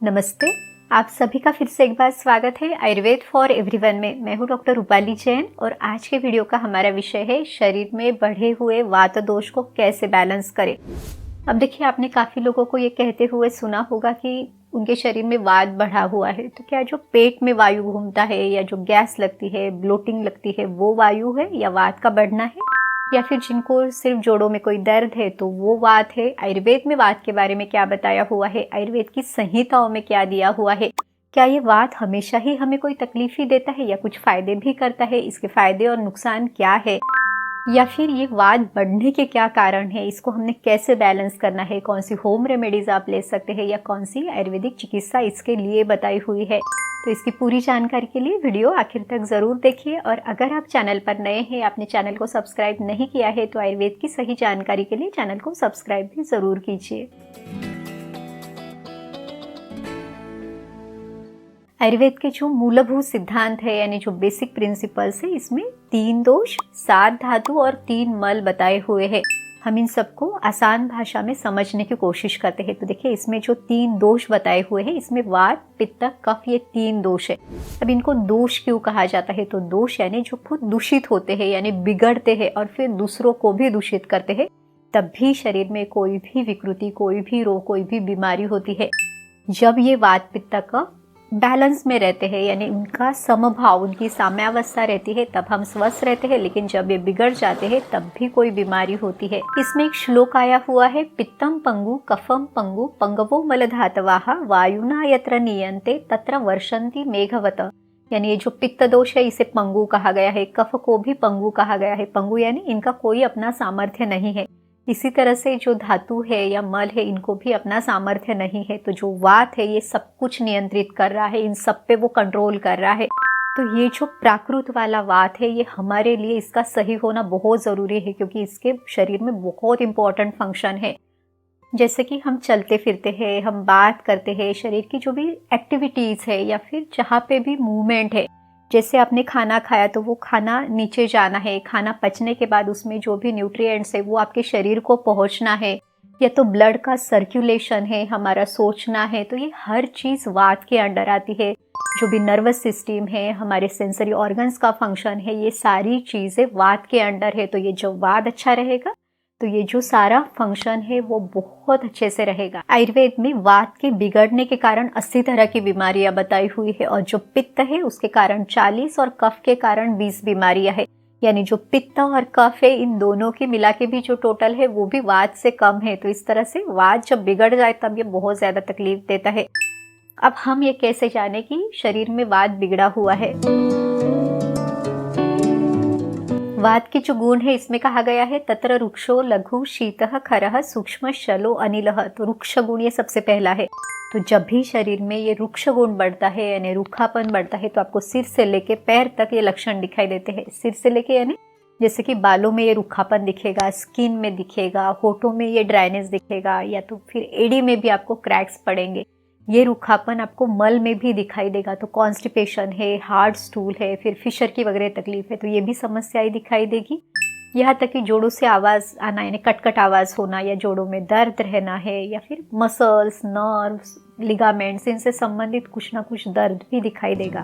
नमस्ते। आप सभी का फिर से एक बार स्वागत है आयुर्वेद फॉर एवरीवन में। मैं हूं डॉक्टर रूपाली जैन और आज के वीडियो का हमारा विषय है शरीर में बढ़े हुए वात दोष को कैसे बैलेंस करें। अब देखिए, आपने काफ़ी लोगों को ये कहते हुए सुना होगा कि उनके शरीर में वात बढ़ा हुआ है। तो क्या जो पेट में वायु घूमता है या जो गैस लगती है, ब्लोटिंग लगती है, वो वायु है या वात का बढ़ना है? या फिर जिनको सिर्फ जोड़ों में कोई दर्द है तो वो वात है? आयुर्वेद में वात के बारे में क्या बताया हुआ है? आयुर्वेद की संहिताओं में क्या दिया हुआ है? क्या ये वात हमेशा ही हमें कोई तकलीफ ही देता है या कुछ फायदे भी करता है? इसके फायदे और नुकसान क्या है? या फिर ये वात बढ़ने के क्या कारण है? इसको हमने कैसे बैलेंस करना है? कौन सी होम रेमेडीज आप ले सकते हैं या कौन सी आयुर्वेदिक चिकित्सा इसके लिए बताई हुई है? तो इसकी पूरी जानकारी के लिए वीडियो आखिर तक ज़रूर देखिए। और अगर आप चैनल पर नए हैं, आपने चैनल को सब्सक्राइब नहीं किया है, तो आयुर्वेद की सही जानकारी के लिए चैनल को सब्सक्राइब भी ज़रूर कीजिए। आयुर्वेद के जो मूलभूत सिद्धांत है यानी जो बेसिक प्रिंसिपल्स है, इसमें 3 दोष, 7 धातु और 3 मल बताए हुए हैं। हम इन सबको आसान भाषा में समझने की कोशिश करते हैं। तो देखिए, इसमें जो 3 दोष बताए हुए हैं, इसमें वात, पित्त, कफ, ये 3 दोष है। अब इनको दोष क्यों कहा जाता है? तो दोष यानी जो खुद दूषित होते हैं यानी बिगड़ते हैं और फिर दूसरों को भी दूषित करते हैं, तब भी शरीर में कोई भी विकृति, कोई भी रोग, कोई भी बीमारी होती है। जब ये वात, पित्त का बैलेंस में रहते हैं यानी उनका समभाव, उनकी साम्यावस्था रहती है, तब हम स्वस्थ रहते हैं। लेकिन जब ये बिगड़ जाते हैं तब भी कोई बीमारी होती है। इसमें एक श्लोक आया हुआ है, पित्तम पंगु कफम पंगु पंगवो मलधातवाहा वायुना यत्र नीयन्ते तत्र वर्षन्ति मेघवत। यानी ये जो पित्त दोष है, इसे पंगु कहा गया है। कफ को भी पंगु कहा गया है। पंगु यानी इनका कोई अपना सामर्थ्य नहीं है। इसी तरह से जो धातु है या मल है, इनको भी अपना सामर्थ्य नहीं है। तो जो वात है, ये सब कुछ नियंत्रित कर रहा है, इन सब पे वो कंट्रोल कर रहा है। तो ये जो प्राकृत वाला वात है, ये हमारे लिए इसका सही होना बहुत ज़रूरी है, क्योंकि इसके शरीर में बहुत इंपॉर्टेंट फंक्शन है। जैसे कि हम चलते फिरते हैं, हम बात करते हैं, शरीर की जो भी एक्टिविटीज़ है या फिर जहाँ पे भी मूवमेंट है, जैसे आपने खाना खाया तो वो खाना नीचे जाना है, खाना पचने के बाद उसमें जो भी न्यूट्रिएंट्स है वो आपके शरीर को पहुंचना है, या तो ब्लड का सर्कुलेशन है, हमारा सोचना है, तो ये हर चीज़ वात के अंडर आती है। जो भी नर्वस सिस्टम है, हमारे सेंसरी ऑर्गन्स का फंक्शन है, ये सारी चीज़ें वात के अंडर है। तो ये जब वात अच्छा रहेगा तो ये जो सारा फंक्शन है वो बहुत अच्छे से रहेगा। आयुर्वेद में वात के बिगड़ने के कारण 80 तरह की बीमारियां बताई हुई है, और जो पित्त है उसके कारण 40 और कफ के कारण 20 बीमारियां है। यानी जो पित्त और कफ है, इन दोनों के मिला के भी जो टोटल है वो भी वात से कम है। तो इस तरह से वात जब बिगड़ जाए तब ये बहुत ज्यादा तकलीफ देता है। अब हम ये कैसे जाने कि शरीर में वात बिगड़ा हुआ है? वात के जो गुण है, इसमें कहा गया है, तत्र रुक्षो लघु शीतः खरः सूक्ष्म शलो अनिलः। तो रुक्ष गुण ये सबसे पहला है। तो जब भी शरीर में ये रुक्ष गुण बढ़ता है यानी रूखापन बढ़ता है, तो आपको सिर से लेके पैर तक ये लक्षण दिखाई देते हैं। सिर से लेके यानी जैसे कि बालों में ये रूखापन दिखेगा, स्किन में दिखेगा, होठों में ये ड्राइनेस दिखेगा, या तो फिर एड़ी में भी आपको क्रैक्स पड़ेंगे। ये रूखापन आपको मल में भी दिखाई देगा। तो कॉन्स्टिपेशन है, हार्ड स्टूल है, फिर फिशर की वगैरह तकलीफ है, तो ये भी समस्याएं दिखाई देगी। यहाँ तक कि जोड़ों से आवाज़ आना यानी कटकट आवाज़ होना, या जोड़ों में दर्द रहना है, या फिर मसल्स, नर्व्स, लिगामेंट्स, इनसे संबंधित कुछ ना कुछ दर्द भी दिखाई देगा।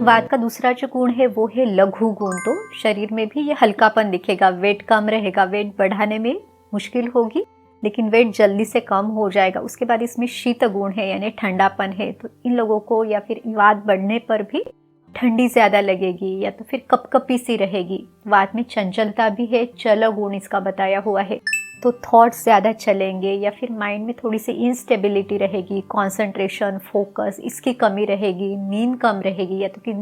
वात का दूसरा जो गुण है वो है लघु गुण। तो शरीर में भी ये हल्कापन दिखेगा, वेट कम रहेगा, वेट बढ़ाने में मुश्किल होगी लेकिन वेट जल्दी से कम हो जाएगा। उसके बाद इसमें शीत गुण है यानी ठंडापन है। तो इन लोगों को या फिर वात बढ़ने पर भी ठंडी ज़्यादा लगेगी या तो फिर कपकपी सी रहेगी। वात में चंचलता भी है, चल गुण इसका बताया हुआ है। तो थॉट्स ज़्यादा चलेंगे, या फिर माइंड में थोड़ी सी इंस्टेबिलिटी रहेगी, कंसंट्रेशन, फोकस, इसकी कमी रहेगी, नींद कम रहेगी, या तो कि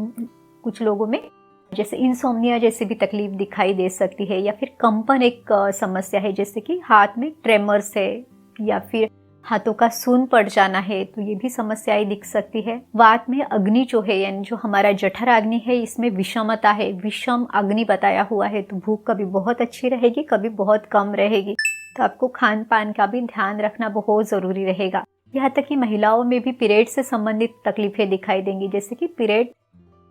कुछ लोगों में जैसे इंसोम्निया जैसी भी तकलीफ दिखाई दे सकती है, या फिर कंपन एक समस्या है, जैसे कि हाथ में ट्रेमर्स है या फिर हाथों का सून पड़ जाना है, तो ये भी समस्याएं दिख सकती है। वात में अग्नि जो है यानी जो हमारा जठर अग्नि है, इसमें विषमता है, विषम अग्नि बताया हुआ है। तो भूख कभी बहुत अच्छी रहेगी, कभी बहुत कम रहेगी। तो आपको खान पान का भी ध्यान रखना बहुत ज़रूरी रहेगा। यहाँ तक कि महिलाओं में भी पीरियड से संबंधित तकलीफें दिखाई देंगी, जैसे कि पीरियड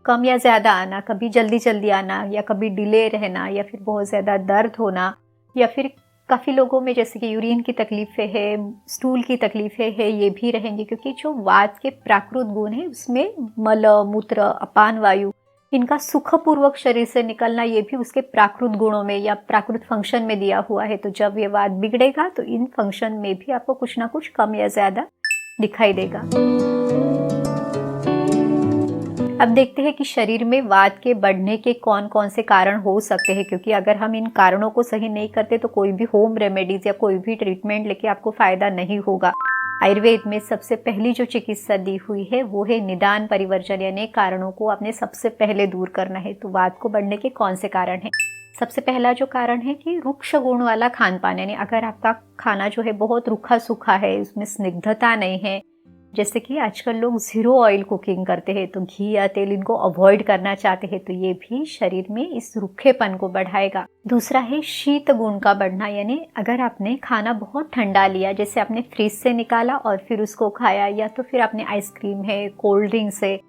कम या ज़्यादा आना, कभी जल्दी जल्दी आना, या कभी डिले रहना, या फिर बहुत ज़्यादा दर्द होना, या फिर काफ़ी लोगों में जैसे कि यूरिन की तकलीफ़ें है, स्टूल की तकलीफ़ें है, ये भी रहेंगी क्योंकि जो वात के प्राकृत गुण है उसमें मल, मूत्र, अपान वायु इनका सुखपूर्वक शरीर से निकलना ये भी उसके प्राकृत गुणों में या प्राकृत फंक्शन में दिया हुआ है। तो जब ये वात बिगड़ेगा तो इन फंक्शन में भी आपको कुछ ना कुछ कम या ज़्यादा दिखाई देगा। अब देखते हैं कि शरीर में वात के बढ़ने के कौन कौन से कारण हो सकते हैं, क्योंकि अगर हम इन कारणों को सही नहीं करते तो कोई भी होम रेमेडीज या कोई भी ट्रीटमेंट लेके आपको फायदा नहीं होगा। आयुर्वेद में सबसे पहली जो चिकित्सा दी हुई है वो है निदान परिवर्जन, यानी कारणों को आपने सबसे पहले दूर करना है। तो वात को बढ़ने के कौन से कारण हैं? सबसे पहला जो कारण है कि रुक्ष गुण वाला खान पान, यानी अगर आपका खाना जो है बहुत रूखा सूखा है, उसमें स्निग्धता नहीं है, जैसे कि आजकल लोग जीरो ऑयल कुकिंग करते हैं तो घी या तेल इनको अवॉइड करना चाहते हैं, तो ये भी शरीर में इस रूखेपन को बढ़ाएगा। दूसरा है शीत गुण का बढ़ना, यानी अगर आपने खाना बहुत ठंडा लिया, जैसे आपने फ्रिज से निकाला और फिर उसको खाया, या तो फिर आपने आइसक्रीम है, कोल्ड ड्रिंक्स है,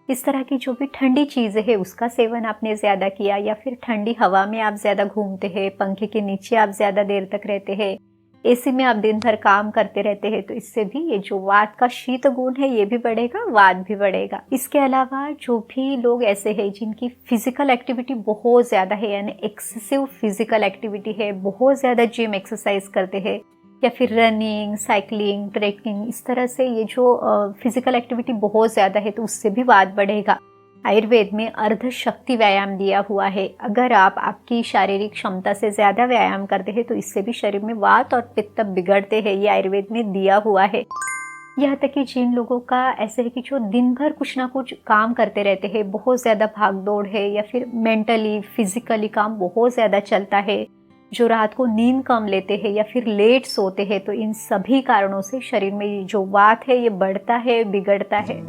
इस तरह की जो भी ठंडी चीज़ें है उसका सेवन आपने ज़्यादा किया, या फिर ठंडी हवा में आप ज़्यादा घूमते हैं, पंखे के नीचे आप ज़्यादा देर तक रहते हैं, एसी में आप दिन भर काम करते रहते हैं, तो इससे भी ये जो वात का शीत गुण है ये भी बढ़ेगा, वात भी बढ़ेगा। इसके अलावा जो भी लोग ऐसे हैं जिनकी फिजिकल एक्टिविटी बहुत ज़्यादा है, यानी एक्सेसिव फिजिकल एक्टिविटी है, बहुत ज़्यादा जिम एक्सरसाइज करते हैं या फिर रनिंग, साइकिलिंग, ट्रेकिंग, इस तरह से ये जो फिजिकल एक्टिविटी बहुत ज़्यादा है तो उससे भी वात बढ़ेगा। आयुर्वेद में अर्ध शक्ति व्यायाम दिया हुआ है। अगर आप आपकी शारीरिक क्षमता से ज़्यादा व्यायाम करते हैं तो इससे भी शरीर में वात और पित्त बिगड़ते हैं, ये आयुर्वेद में दिया हुआ है। यहाँ तक कि जिन लोगों का ऐसे है कि जो दिन भर कुछ ना कुछ काम करते रहते हैं, बहुत ज़्यादा भाग दौड़ है, या फिर मेंटली फिजिकली काम बहुत ज़्यादा चलता है, जो रात को नींद कम लेते हैं या फिर लेट सोते हैं, तो इन सभी कारणों से शरीर में जो वात है ये बढ़ता है, बिगड़ता है।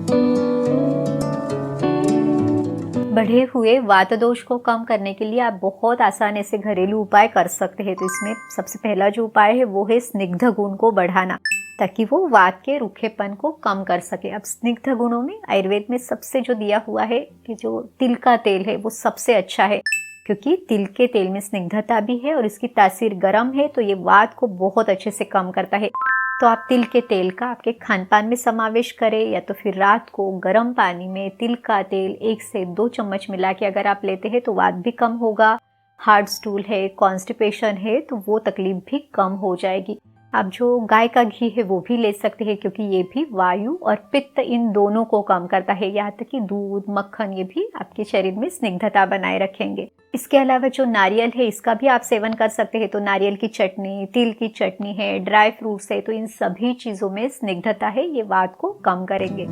बढ़े हुए वात दोष को कम करने के लिए आप बहुत आसानी से घरेलू उपाय कर सकते हैं। तो इसमें सबसे पहला जो उपाय है वो है स्निग्ध गुण को बढ़ाना, ताकि वो वात के रूखेपन को कम कर सके। अब स्निग्ध गुणों में आयुर्वेद में सबसे जो दिया हुआ है कि जो तिल का तेल है वो सबसे अच्छा है, क्योंकि तिल के तेल में स्निग्धता भी है और इसकी तासीर गर्म है, तो ये वात को बहुत अच्छे से कम करता है। तो आप तिल के तेल का आपके खान पान में समावेश करें, या तो फिर रात को गर्म पानी में तिल का तेल 1 से 2 चम्मच मिला के अगर आप लेते हैं तो वात भी कम होगा। हार्ड स्टूल है, कॉन्स्टिपेशन है, तो वो तकलीफ भी कम हो जाएगी। आप जो गाय का घी है वो भी ले सकते हैं, क्योंकि ये भी वायु और पित्त इन दोनों को कम करता है। यहाँ तक कि दूध, मक्खन, ये भी आपके शरीर में स्निग्धता बनाए रखेंगे। इसके अलावा जो नारियल है इसका भी आप सेवन कर सकते हैं। तो नारियल की चटनी, तिल की चटनी है, ड्राई फ्रूट्स है, तो इन सभी चीज़ों में स्निग्धता है, ये वात को कम करेंगे।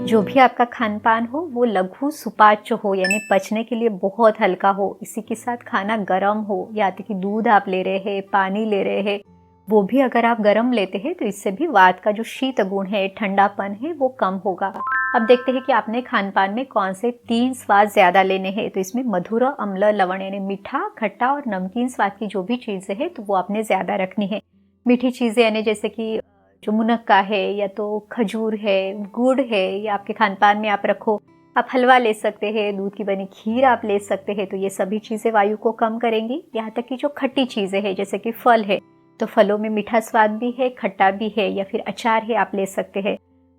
जो भी आपका खान पान हो वो लघु सुपाच्य हो, यानी पचने के लिए बहुत हल्का हो। इसी के साथ खाना गर्म हो, या कि दूध आप ले रहे हैं, पानी ले रहे हैं, वो भी अगर आप गर्म लेते हैं तो इससे भी वात का जो शीत गुण है, ठंडापन है, वो कम होगा। अब देखते हैं कि आपने खान पान में कौन से 3 स्वाद ज्यादा लेने हैं। तो इसमें मधुर, अम्ल, लवण, यानी मीठा, खट्टा और नमकीन स्वाद की जो भी चीजें हैं तो वो आपने ज्यादा रखनी है। मीठी चीजें यानी जैसे कि जो मुनक्का है, या तो खजूर है, गुड़ है, या आपके खान पान में आप रखो। आप हलवा ले सकते हैं, दूध की बनी खीर आप ले सकते हैं, तो ये सभी चीज़ें वायु को कम करेंगी। यहाँ तक कि जो खट्टी चीज़ें हैं जैसे कि फल है, तो फलों में मीठा स्वाद भी है, खट्टा भी है, या फिर अचार है आप ले सकते हैं।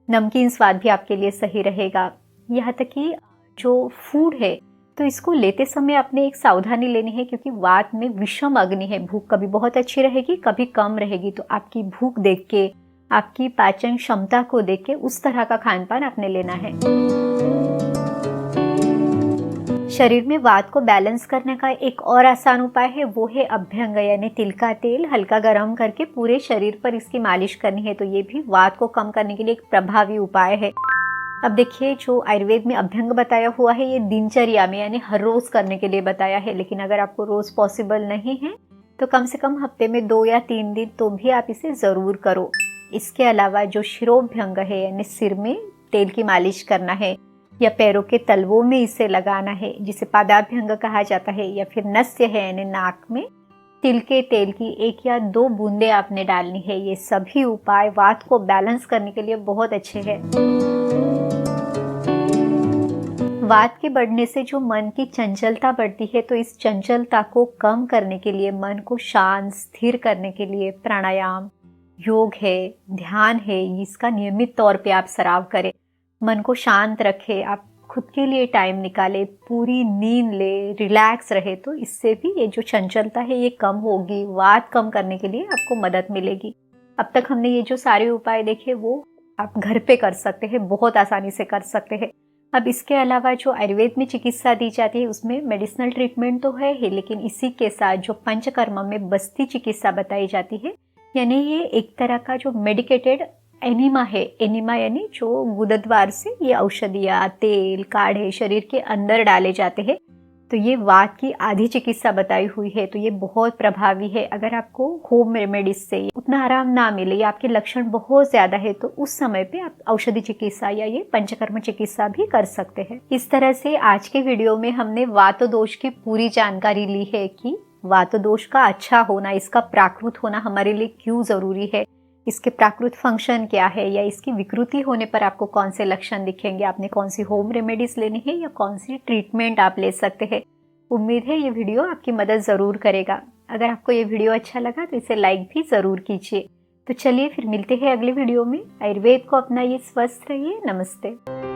नमकीन स्वाद भी आपके लिए सही रहेगा। यहाँ तक कि जो फूड है तो इसको लेते समय आपने एक सावधानी लेनी है, क्योंकि वात में विषम अग्नि है। भूख कभी बहुत अच्छी रहेगी, कभी कम रहेगी, तो आपकी भूख देख के, आपकी पाचन क्षमता को देख के उस तरह का खान पान आपने लेना है। शरीर में वात को बैलेंस करने का एक और आसान उपाय है, वो है अभ्यंग, यानी तिल का तेल हल्का गर्म करके पूरे शरीर पर इसकी मालिश करनी है। तो ये भी वात को कम करने के लिए एक प्रभावी उपाय है। अब देखिए, जो आयुर्वेद में अभ्यंग बताया हुआ है ये दिनचर्या में, यानी हर रोज करने के लिए बताया है, लेकिन अगर आपको रोज पॉसिबल नहीं है तो कम से कम हफ्ते में 2 या 3 दिन तो भी आप इसे जरूर करो। इसके अलावा जो शिरोभ्यंग है, यानी सिर में तेल की मालिश करना है, या पैरों के तलवों में इसे लगाना है, जिसे पादाभ्यंग कहा जाता है, या फिर नस्य है, यानी नाक में तिल के तेल की 1 या 2 बूंदे आपने डालनी है। ये सभी उपाय वात को बैलेंस करने के लिए बहुत अच्छे हैं। वात के बढ़ने से जो मन की चंचलता बढ़ती है, तो इस चंचलता को कम करने के लिए, मन को शांत स्थिर करने के लिए प्राणायाम, योग है, ध्यान है, इसका नियमित तौर पे आप सराव करें। मन को शांत रखें, आप खुद के लिए टाइम निकालें, पूरी नींद ले, रिलैक्स रहे, तो इससे भी ये जो चंचलता है ये कम होगी। वात कम करने के लिए आपको मदद मिलेगी। अब तक हमने ये जो सारे उपाय देखे वो आप घर पे कर सकते हैं, बहुत आसानी से कर सकते हैं। अब इसके अलावा जो आयुर्वेद में चिकित्सा दी जाती है उसमें मेडिसिनल ट्रीटमेंट तो है ही, लेकिन इसी के साथ जो पंचकर्म में बस्ती चिकित्सा बताई जाती है, यानी ये एक तरह का जो मेडिकेटेड एनिमा है। एनिमा यानी जो गुदद्वार से ये औषधियाँ, तेल, काढ़े शरीर के अंदर डाले जाते हैं। तो ये वात की आधी चिकित्सा बताई हुई है, तो ये बहुत प्रभावी है। अगर आपको होम रेमेडीज से उतना आराम ना मिले या आपके लक्षण बहुत ज्यादा है, तो उस समय पे आप औषधि चिकित्सा या ये पंचकर्म चिकित्सा भी कर सकते हैं। इस तरह से आज के वीडियो में हमने वात दोष की पूरी जानकारी ली है कि वात दोष का अच्छा होना, इसका प्राकृत होना हमारे लिए क्यों जरूरी है, इसके प्राकृत फंक्शन क्या है, या इसकी विकृति होने पर आपको कौन से लक्षण दिखेंगे, आपने कौन सी होम रेमेडीज लेनी है या कौन सी ट्रीटमेंट आप ले सकते हैं। उम्मीद है ये वीडियो आपकी मदद ज़रूर करेगा। अगर आपको ये वीडियो अच्छा लगा तो इसे लाइक भी ज़रूर कीजिए। तो चलिए फिर मिलते हैं अगले वीडियो में। आयुर्वेद को अपनाइए, स्वस्थ रहिए। नमस्ते।